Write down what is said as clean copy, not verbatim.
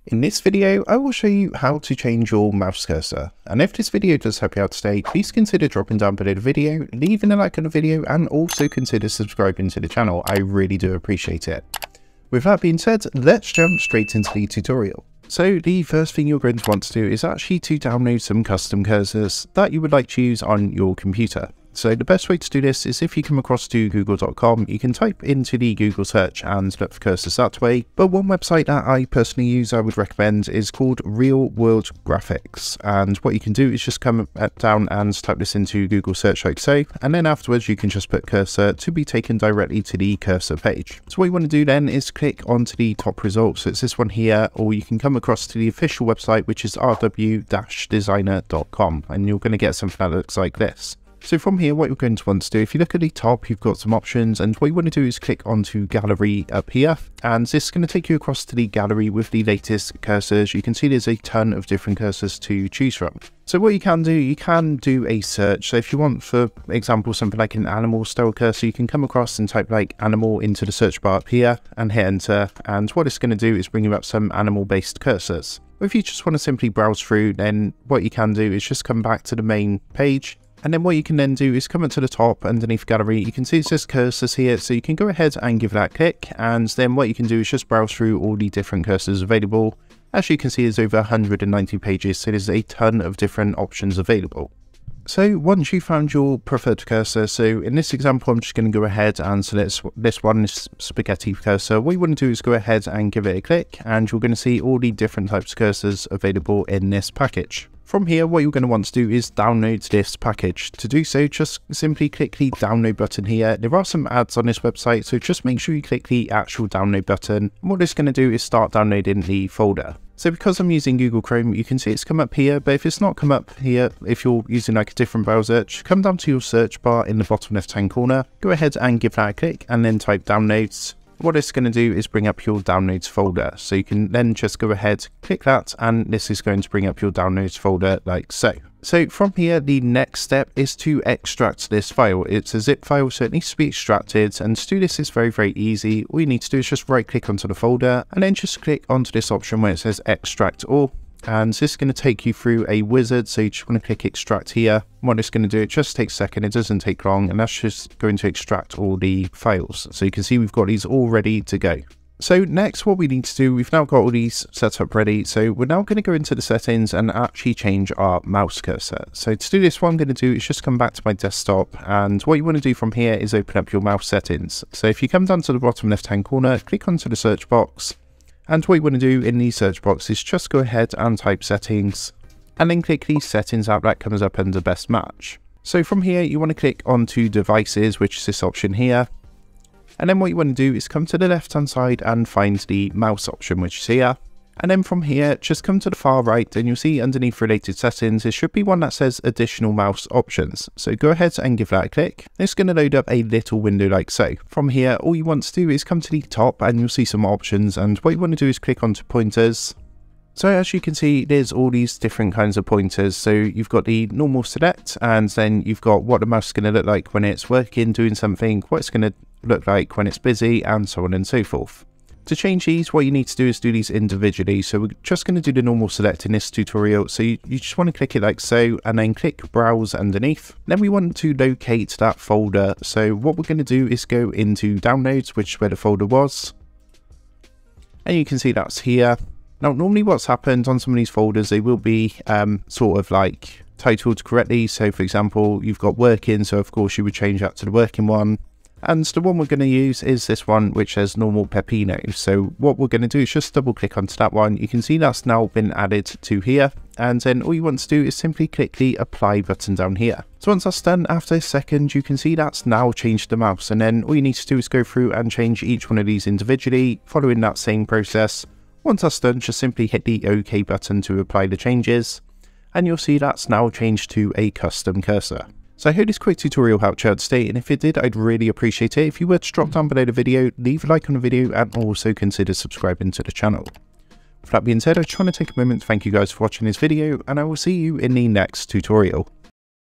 In this video, I will show you how to change your mouse cursor. And if this video does help you out today, please consider dropping down below the video, leaving a like on the video, and also consider subscribing to the channel. I really do appreciate it. With that being said, let's jump straight into the tutorial. So the first thing you're going to want to do is actually to download some custom cursors that you would like to use on your computer. So the best way to do this is if you come across to google.com, you can type into the Google search and look for cursors that way. But one website that I personally use, I would recommend, is called Real World Graphics. And what you can do is just come down and type this into Google search like so. And then afterwards, you can just put cursor to be taken directly to the cursor page. So what you want to do then is click onto the top result. So it's this one here, or you can come across to the official website, which is rw-designer.com. And you're going to get something that looks like this. So from here, what you're going to want to do, if you look at the top, you've got some options, and what you want to do is click onto gallery up here, and this is going to take you across to the gallery with the latest cursors. You can see there's a ton of different cursors to choose from. So what you can do a search. So if you want, for example, something like an animal style cursor, you can come across and type like animal into the search bar up here and hit enter. And what it's going to do is bring you up some animal based cursors. Or if you just want to simply browse through, then what you can do is just come back to the main page. And then what you can then do is come up to the top underneath gallery. You can see it says cursors here, so you can go ahead and give that a click. And then what you can do is just browse through all the different cursors available. As you can see, there's over 190 pages, so there's a ton of different options available. So once you found your preferred cursor, so in this example, I'm just going to go ahead and select this one, this spaghetti cursor. What you want to do is go ahead and give it a click, and you're going to see all the different types of cursors available in this package. From here, what you're going to want to do is download this package. To do so, just simply click the download button here. There are some ads on this website, so just make sure you click the actual download button. And what it's going to do is start downloading the folder. So because I'm using Google Chrome, you can see it's come up here, but if it's not come up here, if you're using like a different browser, come down to your search bar in the bottom left hand corner, go ahead and give that a click and then type downloads. What it's going to do is bring up your downloads folder. So you can then just go ahead, click that, and this is going to bring up your downloads folder like so. So from here, the next step is to extract this file. It's a zip file, so it needs to be extracted. And to do this is very, very easy. All you need to do is just right click onto the folder and then just click onto this option where it says extract all. And this is going to take you through a wizard, so you just want to click extract here. What it's going to do, it just takes a second, it doesn't take long, and that's just going to extract all the files. So you can see we've got these all ready to go. So next, what we need to do, we've now got all these set up ready, so we're now going to go into the settings and actually change our mouse cursor. So to do this, what I'm going to do is just come back to my desktop, and what you want to do from here is open up your mouse settings. So if you come down to the bottom left hand corner, click onto the search box. And what you want to do in the search box is just go ahead and type settings and then click the settings app that comes up under best match. So from here, you want to click onto devices, which is this option here. And then what you want to do is come to the left hand side and find the mouse option, which is here. And then from here, just come to the far right and you'll see underneath related settings, there should be one that says additional mouse options. So go ahead and give that a click. It's going to load up a little window like so. From here, all you want to do is come to the top and you'll see some options. And what you want to do is click onto pointers. So as you can see, there's all these different kinds of pointers. So you've got the normal select, and then you've got what the mouse is going to look like when it's working, doing something, what it's going to look like when it's busy, and so on and so forth. To change these, what you need to do is do these individually. So we're just going to do the normal select in this tutorial. So you just want to click it like so, and then click browse underneath. Then we want to locate that folder. So what we're going to do is go into downloads, which is where the folder was. And you can see that's here. Now, normally what's happened on some of these folders, they will be sort of like titled correctly. So for example, you've got working. So of course you would change that to the working one. And the one we're going to use is this one, which says normal pepino. So what we're going to do is just double click onto that one. You can see that's now been added to here. And then all you want to do is simply click the apply button down here. So once that's done, after a second, you can see that's now changed the mouse. And then all you need to do is go through and change each one of these individually, following that same process. Once that's done, just simply hit the OK button to apply the changes. And you'll see that's now changed to a custom cursor. So I hope this quick tutorial helped you out today, and if it did, I'd really appreciate it if you were to drop down below the video, leave a like on the video, and also consider subscribing to the channel. With that being said, I just want to take a moment to thank you guys for watching this video, and I will see you in the next tutorial.